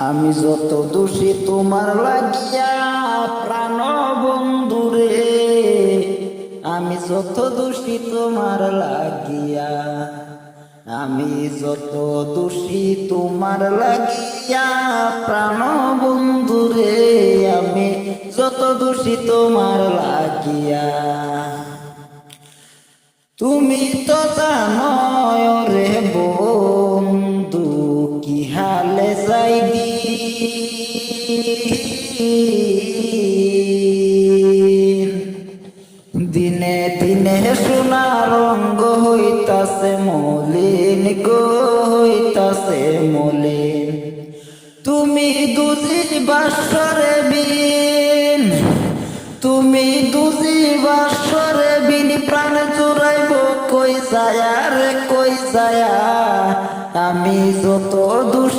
আমি যত দোষী তোমার লাগিয়া প্রাণ বন্ধুরে, আমি যত দোষী তোমার লাগিয়া, আমি যত দোষী তোমার লাগিয়া প্রাণ বন্ধুরে, আমি যত দোষী তোমার লাগিয়া। তুমি তো জানো রে বন্ধু কি হালে যাইবি, দিনে দিনে সোনা রঙ্গ হইতাছে মলিন গো, হইতাছে মলিন। তুমি দুজি বাসরে বিন, তুমি দুজি বাসরে বিন, প্রাণ চুরাইব কই যায়া রে কই যায়া। আমি যত দোষী